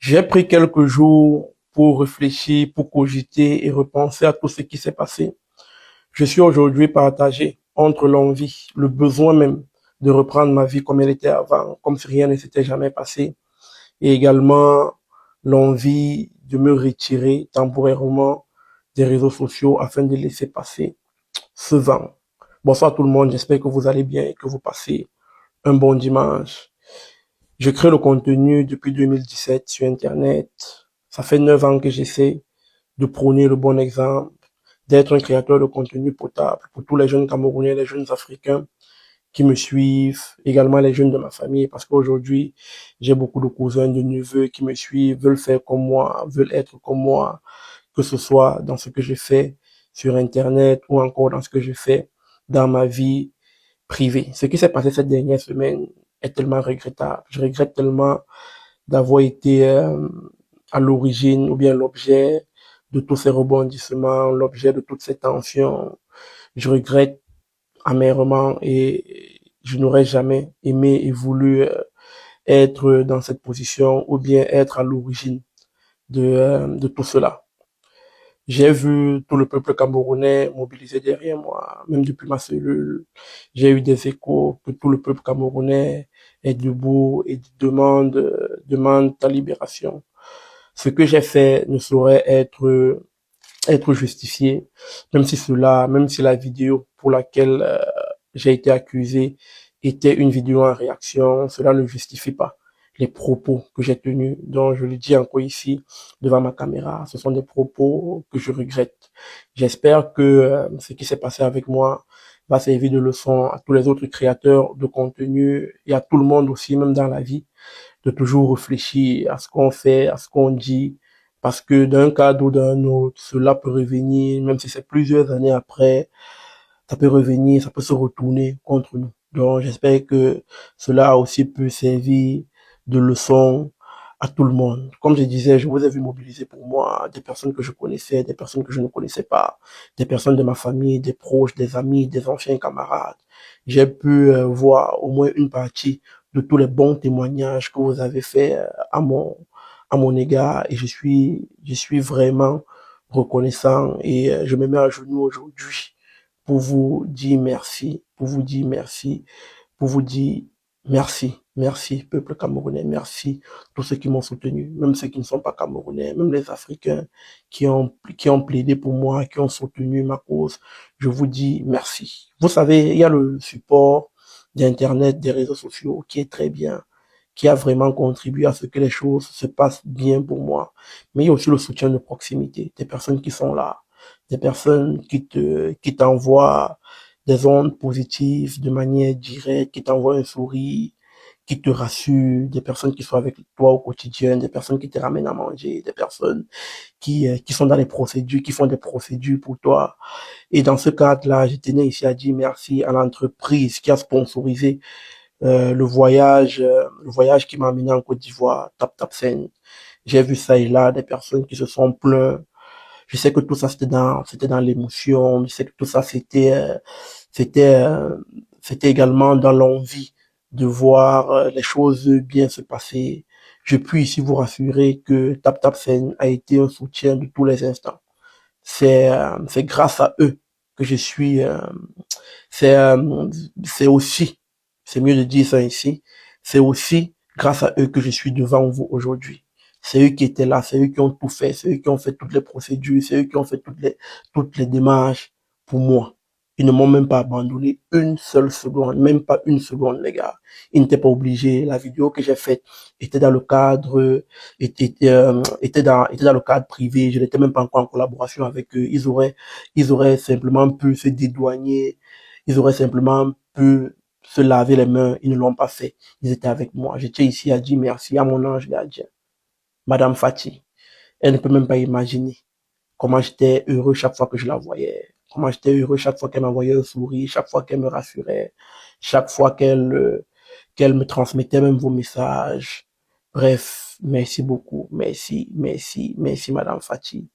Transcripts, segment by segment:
J'ai pris quelques jours pour réfléchir, pour cogiter et repenser à tout ce qui s'est passé. Je suis aujourd'hui partagé entre l'envie, le besoin même de reprendre ma vie comme elle était avant, comme si rien ne s'était jamais passé, et également l'envie de me retirer temporairement des réseaux sociaux afin de laisser passer ce vent. Bonsoir tout le monde, j'espère que vous allez bien et que vous passez un bon dimanche. Je crée le contenu depuis 2017 sur Internet. Ça fait 9 ans que j'essaie de prôner le bon exemple, d'être un créateur de contenu potable pour tous les jeunes Camerounais, les jeunes Africains qui me suivent, également les jeunes de ma famille, parce qu'aujourd'hui, j'ai beaucoup de cousins, de neveux qui me suivent, veulent faire comme moi, veulent être comme moi, que ce soit dans ce que je fais sur Internet ou encore dans ce que je fais dans ma vie privée. Ce qui s'est passé cette dernière semaine est tellement regrettable. Je regrette tellement d'avoir été à l'origine ou bien l'objet de tous ces rebondissements, l'objet de toutes ces tensions. Je regrette amèrement et je n'aurais jamais aimé et voulu être dans cette position ou bien être à l'origine de tout cela. J'ai vu tout le peuple camerounais mobilisé derrière moi, même depuis ma cellule. J'ai eu des échos que tout le peuple camerounais est debout et demande ta libération. Ce que j'ai fait ne saurait être justifié, même si la vidéo pour laquelle j'ai été accusé était une vidéo en réaction, cela ne justifie pas les propos que j'ai tenus. Donc, je le dis encore ici, devant ma caméra, ce sont des propos que je regrette. J'espère que ce qui s'est passé avec moi va servir de leçon à tous les autres créateurs de contenu et à tout le monde aussi, même dans la vie, de toujours réfléchir à ce qu'on fait, à ce qu'on dit, parce que d'un cadre ou d'un autre, cela peut revenir, même si c'est plusieurs années après, ça peut revenir, ça peut se retourner contre nous. Donc, j'espère que cela aussi peut servir de leçon à tout le monde. Comme je disais, je vous ai vu mobiliser pour moi des personnes que je connaissais, des personnes que je ne connaissais pas, des personnes de ma famille, des proches, des amis, des anciens camarades. J'ai pu voir au moins une partie de tous les bons témoignages que vous avez fait à mon égard et je suis vraiment reconnaissant et je me mets à genoux aujourd'hui pour vous dire merci, pour vous dire merci, pour vous dire merci, merci, peuple camerounais, merci, tous ceux qui m'ont soutenu, même ceux qui ne sont pas camerounais, même les Africains qui ont plaidé pour moi, qui ont soutenu ma cause. Je vous dis merci. Vous savez, il y a le support d'Internet, des réseaux sociaux qui est très bien, qui a vraiment contribué à ce que les choses se passent bien pour moi. Mais il y a aussi le soutien de proximité, des personnes qui sont là, des personnes qui t'envoient des ondes positives de manière directe, qui t'envoient un sourire, qui te rassurent, des personnes qui sont avec toi au quotidien, des personnes qui te ramènent à manger, des personnes qui sont dans les procédures, qui font des procédures pour toi. Et dans ce cadre-là, je tenais ici à dire merci à l'entreprise qui a sponsorisé le voyage qui m'a amené en Côte d'Ivoire, Tap Tap Sen. J'ai vu ça et là, des personnes qui se sont plaintes. Je sais que tout ça c'était dans l'émotion. Je sais que tout ça c'était, euh, c'était également dans l'envie de voir les choses bien se passer. Je puis ici vous rassurer que Tap Tap Sen a été un soutien de tous les instants. C'est grâce à eux que je suis, c'est, euh, c'est aussi, c'est mieux de dire ça ici, c'est aussi grâce à eux que je suis devant vous aujourd'hui. C'est eux qui étaient là, c'est eux qui ont tout fait, c'est eux qui ont fait toutes les procédures, c'est eux qui ont fait toutes les démarches pour moi. Ils ne m'ont même pas abandonné une seule seconde, même pas une seconde, les gars. Ils n'étaient pas obligés. La vidéo que j'ai faite était dans le cadre, était dans le cadre privé. Je n'étais même pas encore en collaboration avec eux. Ils auraient simplement pu se dédouaner. Ils auraient simplement pu se laver les mains. Ils ne l'ont pas fait. Ils étaient avec moi. J'étais ici à dire merci à mon ange gardien, Madame Fatih. Elle ne peut même pas imaginer comment j'étais heureux chaque fois que je la voyais. Comment j'étais heureux chaque fois qu'elle m'envoyait un sourire, chaque fois qu'elle me rassurait, chaque fois qu'elle me transmettait même vos messages. Bref, merci beaucoup. Merci, merci, merci, Madame Fatih.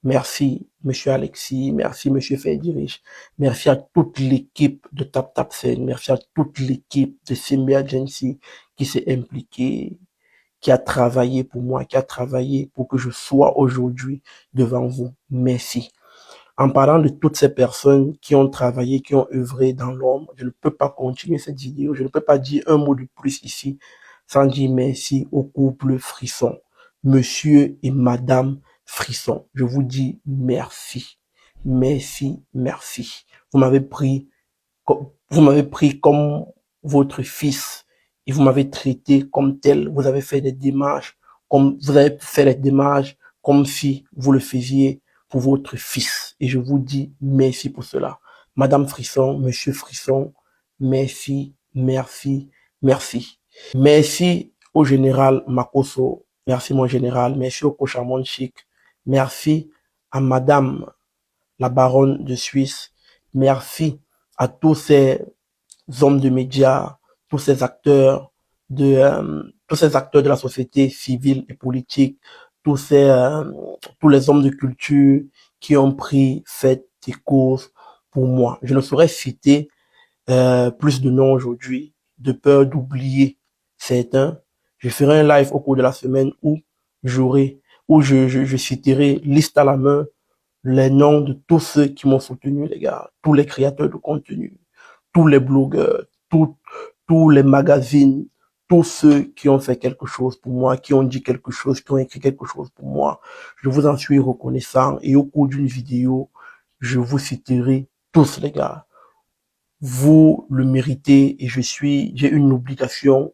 Merci, Monsieur Alexis. Merci, Monsieur Ferdirich. Merci à toute l'équipe de Tap Tap Sen. Merci à toute l'équipe de Simbi Agency qui s'est impliquée, qui a travaillé pour moi, qui a travaillé pour que je sois aujourd'hui devant vous. Merci. En parlant de toutes ces personnes qui ont travaillé, qui ont œuvré dans l'ombre, je ne peux pas continuer cette vidéo, je ne peux pas dire un mot de plus ici sans dire merci au couple Frisson, monsieur et madame Frisson. Je vous dis merci, merci, merci. Vous m'avez pris comme votre fils et vous m'avez traité comme tel. Vous avez fait des démarches vous avez fait les démarches comme si vous le faisiez pour votre fils. Et je vous dis merci pour cela. Madame Frisson, monsieur Frisson, merci, merci, merci. Merci au général Makoso. Merci mon général. Merci au coach Armand Chic. Merci à madame la baronne de Suisse. Merci à tous ces hommes de médias, tous ces acteurs de la société civile et politique, tous les hommes de culture qui ont pris fait et cause pour moi. Je ne saurais citer plus de noms aujourd'hui, de peur d'oublier certains. Je ferai un live au cours de la semaine où je citerai liste à la main les noms de tous ceux qui m'ont soutenu, les gars, tous les créateurs de contenu, tous les blogueurs, tous les magazines, tous ceux qui ont fait quelque chose pour moi, qui ont dit quelque chose, qui ont écrit quelque chose pour moi. Je vous en suis reconnaissant et au cours d'une vidéo, je vous citerai tous, les gars. Vous le méritez et j'ai une obligation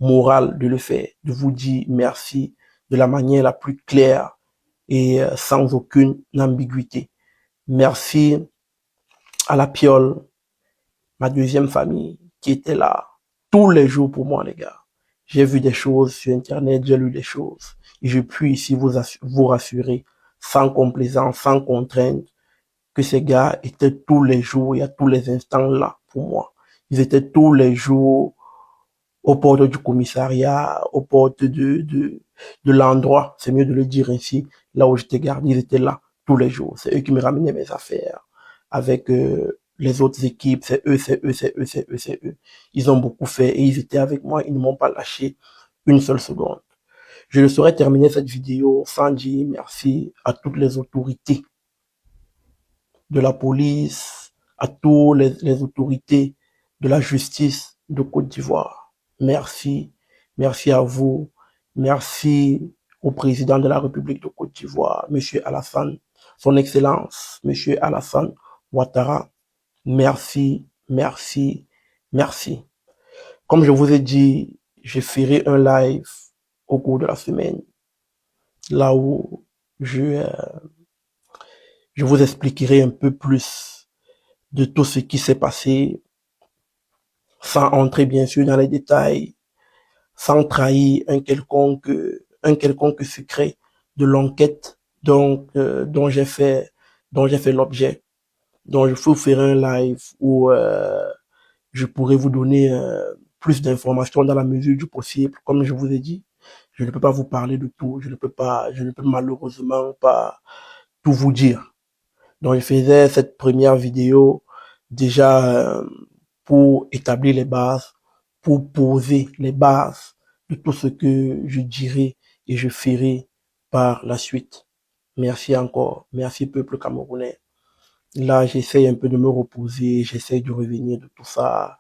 morale de le faire, de vous dire merci de la manière la plus claire et sans aucune ambiguïté. Merci à la Piole, ma deuxième famille, qui était là tous les jours pour moi, les gars. J'ai vu des choses sur Internet, j'ai lu des choses. Et je puis ici vous rassurer, sans complaisance, sans contrainte, que ces gars étaient tous les jours et à tous les instants là pour moi. Ils étaient tous les jours aux portes du commissariat, aux portes de l'endroit, c'est mieux de le dire ainsi, là où j'étais gardé, ils étaient là tous les jours. C'est eux qui me ramenaient mes affaires avec les autres équipes, c'est eux, c'est eux, c'est eux, c'est eux, c'est eux. Ils ont beaucoup fait et ils étaient avec moi, ils ne m'ont pas lâché une seule seconde. Je ne saurais terminer cette vidéo sans dire merci à toutes les autorités de la police, à toutes les autorités de la justice de Côte d'Ivoire. Merci, merci à vous, merci au président de la République de Côte d'Ivoire, Monsieur Alassane, son Excellence, Monsieur Alassane Ouattara. Merci, merci, merci. Comme je vous ai dit, je ferai un live au cours de la semaine, là où je vous expliquerai un peu plus de tout ce qui s'est passé, sans entrer bien sûr dans les détails, sans trahir un quelconque secret de l'enquête dont j'ai fait l'objet. Donc je vous ferai un live où je pourrais vous donner plus d'informations dans la mesure du possible. Comme je vous ai dit, je ne peux pas vous parler de tout, je ne peux malheureusement pas tout vous dire. Donc je faisais cette première vidéo déjà pour établir les bases, pour poser les bases de tout ce que je dirai et je ferai par la suite. Merci encore, merci peuple camerounais. Là, j'essaye un peu de me reposer, j'essaye de revenir de tout ça,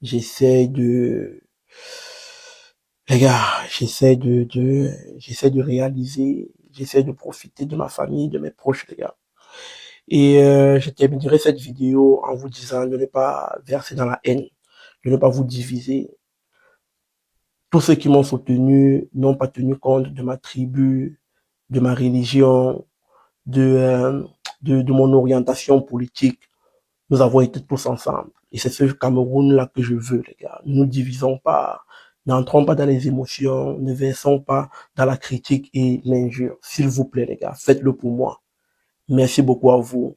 j'essaye de, les gars, j'essaie de réaliser, j'essaie de profiter de ma famille, de mes proches, les gars. Et je terminerai cette vidéo en vous disant de ne pas verser dans la haine, de ne pas vous diviser. Tous ceux qui m'ont soutenu n'ont pas tenu compte de ma tribu, de ma religion, de mon orientation politique. Nous avons été tous ensemble. Et c'est ce Cameroun-là que je veux, les gars. Ne nous divisons pas. N'entrons pas dans les émotions. Ne versons pas dans la critique et l'injure. S'il vous plaît, les gars, faites-le pour moi. Merci beaucoup à vous.